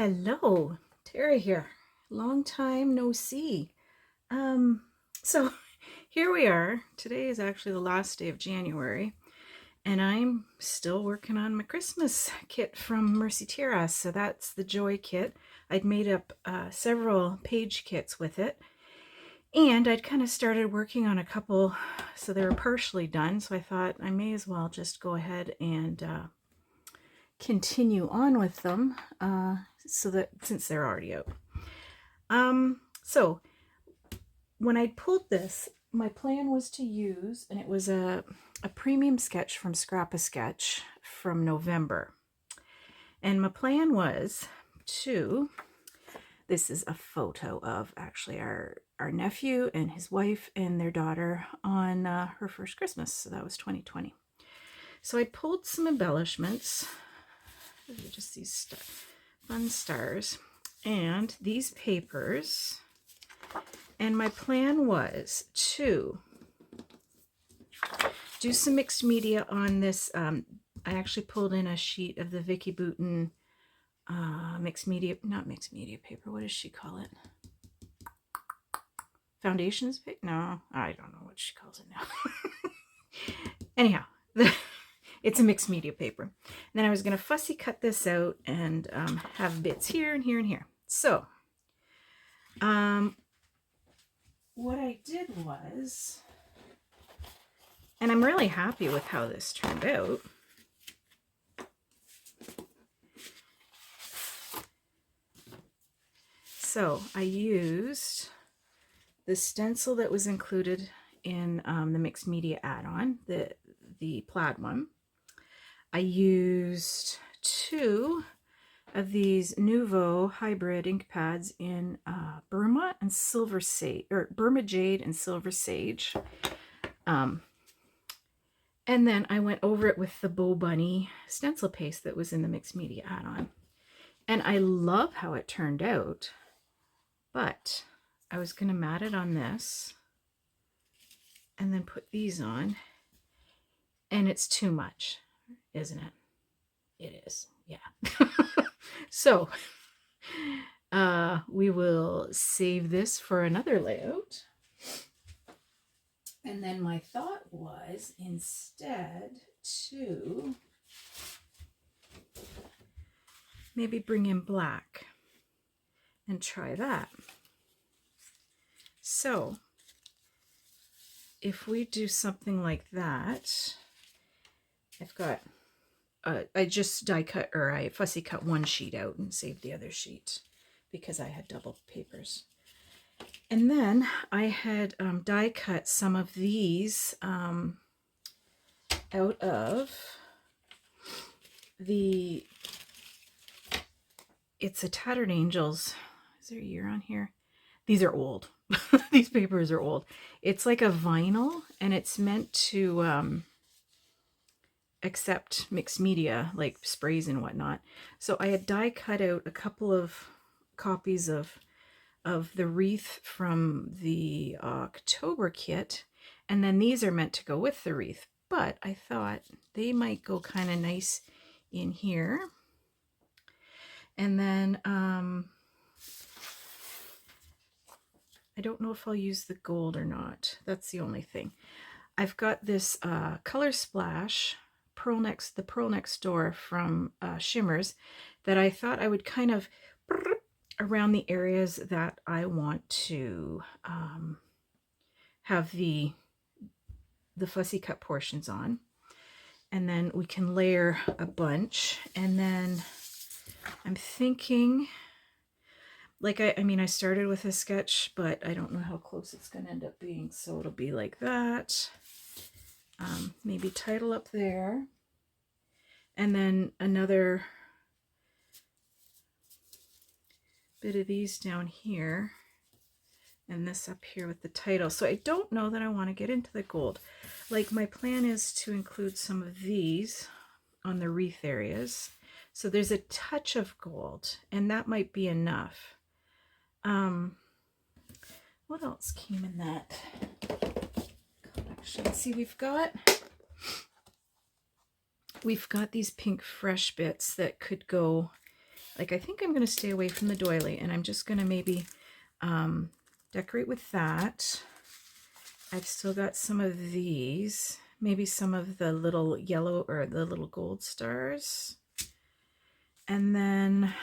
Hello, Tara here. Long time no see. So here we are. Today is actually the last day of January, and I'm still working on my Christmas kit from Mercy Tiara. So that's the Joy kit. I'd made up several page kits with it, and I'd kind of started working on a couple, so they were partially done. So I thought I may as well just go ahead and continue on with them, so that since they're already out. So when I pulled this, my plan was to use, and it was a premium sketch from Scrap-A-Sketch from November. And my plan was to, this is a photo of actually our nephew and his wife and their daughter on her first Christmas. So that was 2020. So I pulled some embellishments, just these fun stars, and these papers. And my plan was to do some mixed media on this. I actually pulled in a sheet of the Vicky Bouton mixed media, not mixed media paper. What does she call it? Foundations paper? No, I don't know what she calls it now. Anyhow, it's a mixed media paper. And then I was going to fussy cut this out and have bits here and here and here. So, what I did was, and I'm really happy with how this turned out. So I used the stencil that was included in the mixed media add-on, the plaid one. I used 2 of these Nouveau hybrid ink pads in Burma and Silver Sage, or Burma Jade and Silver Sage. And then I went over it with the Bow Bunny stencil paste that was in the mixed media add-on. And I love how it turned out, but I was going to mat it on this and then put these on, and it's too much, isn't it? It is, yeah. So we will save this for another layout. And then my thought was instead to maybe bring in black and try that. So if we do something like that, I've got, I just die cut, or I fussy cut one sheet out and saved the other sheet because I had double papers. And then I had die cut some of these out of the, it's a Tattered Angels. Is there a year on here? These are old. These papers are old. It's like a vinyl, and it's meant to accept mixed media, like sprays and whatnot. So I had die cut out a couple of copies of the wreath from the October kit, and then these are meant to go with the wreath, but I thought they might go kind of nice in here. And then I don't know if I'll use the gold or not. That's the only thing. I've got this Color Splash the Pearl Next Door from Shimmers that I thought I would kind of around the areas that I want to have the fussy cut portions on. And then we can layer a bunch. And then I'm thinking, like, I mean, I started with a sketch, but I don't know how close it's going to end up being. So it'll be like that. Maybe title up there. And then another bit of these down here, and this up here with the title. So I don't know that I want to get into the gold. Like, my plan is to include some of these on the wreath areas. So there's a touch of gold, and that might be enough. What else came in that collection? See, we've got these pink fresh bits that could go like, I think I'm going to stay away from the doily, and I'm just going to maybe decorate with that. I've still got some of these, maybe some of the little yellow or the little gold stars. And then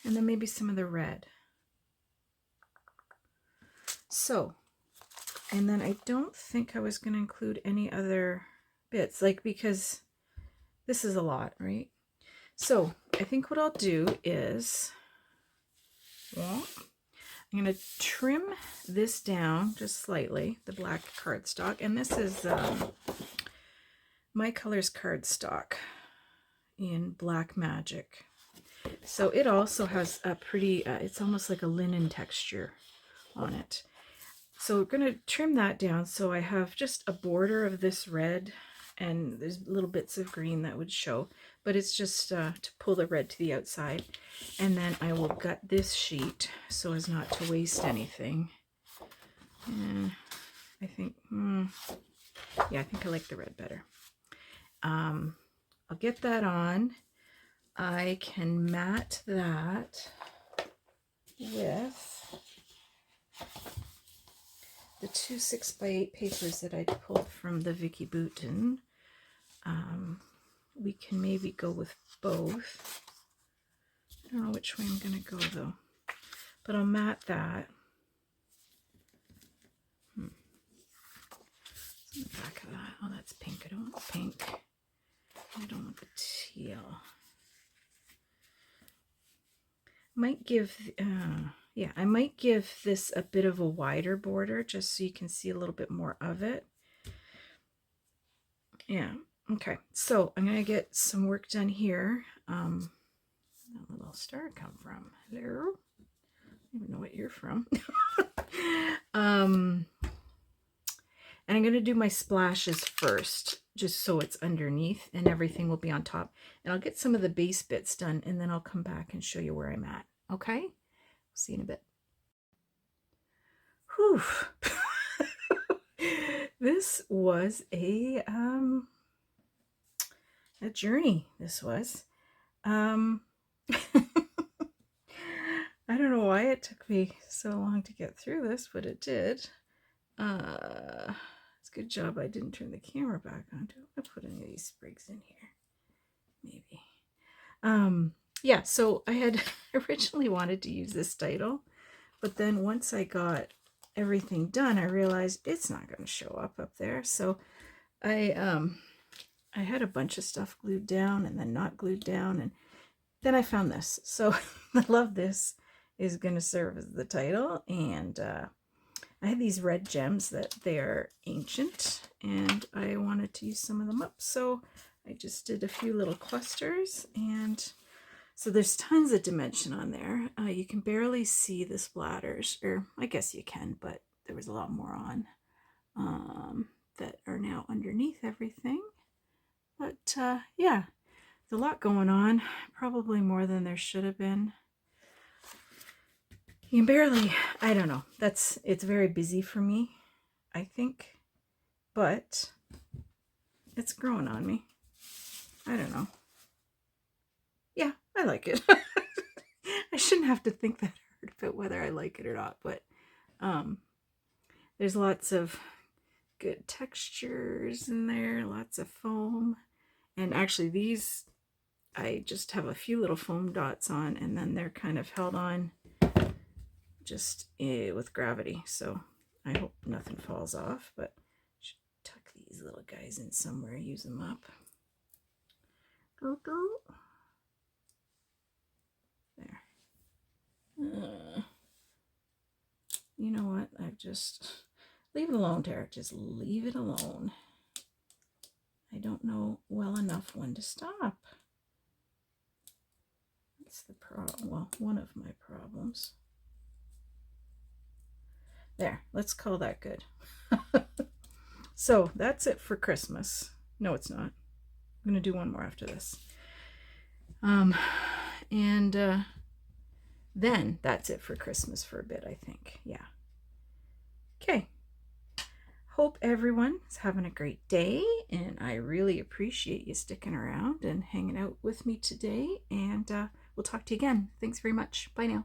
maybe some of the red. So, and then I don't think I was going to include any other bits, like, because this is a lot, right? So I think what I'll do is, well, I'm going to trim this down just slightly, the black cardstock. And this is My Colors cardstock in Black Magic. So it also has a pretty, it's almost like a linen texture on it. So we're going to trim that down so I have just a border of this red, and there's little bits of green that would show, but it's just to pull the red to the outside. And then I will gut this sheet so as not to waste anything. And I think, yeah, I think I like the red better. I'll get that on. I can mat that with the 2 6x8 papers that I pulled from the Vicky Bouton. We can maybe go with both. I don't know which way I'm going to go though, but I'll mat that. What's in the back of that? Oh, that's pink. I don't want the pink. I don't want the teal. Might give, yeah, I might give this a bit of a wider border just so you can see a little bit more of it. Yeah, okay. So I'm going to get some work done here. Where did that little star come from? Hello? I don't even know what you're from. And I'm going to do my splashes first, just so it's underneath and everything will be on top. And I'll get some of the base bits done, and then I'll come back and show you where I'm at. Okay? See you in a bit. Whew. This was a journey. This was. I don't know why it took me so long to get through this, but it did. It's a good job I didn't turn the camera back on. Do I put any of these sprigs in here? Maybe. Yeah, so I had originally wanted to use this title, but then once I got everything done, I realized it's not going to show up there. So I had a bunch of stuff glued down and then not glued down, and then I found this. So I love this is going to serve as the title. And I had these red gems that they are ancient, and I wanted to use some of them up. So I just did a few little clusters, and so there's tons of dimension on there. You can barely see the splatters, or I guess you can, but there was a lot more on that are now underneath everything. But yeah, there's a lot going on, probably more than there should have been. You can barely, I don't know, it's very busy for me, I think, but it's growing on me. I don't know. Yeah, I like it. I shouldn't have to think that hard about whether I like it or not, but there's lots of good textures in there, lots of foam. And actually these, I just have a few little foam dots on, and then they're kind of held on just with gravity. So I hope nothing falls off, but I should tuck these little guys in somewhere, use them up. There. You know what? I've just leave it alone, Tara. Just leave it alone. I don't know well enough when to stop. That's the problem. Well, one of my problems. There, let's call that good. So that's it for Christmas. No, it's not. I'm going to do one more after this. Then that's it for Christmas for a bit, I think. Yeah. Okay. Hope everyone is having a great day, and I really appreciate you sticking around and hanging out with me today, and we'll talk to you again. Thanks very much. Bye now.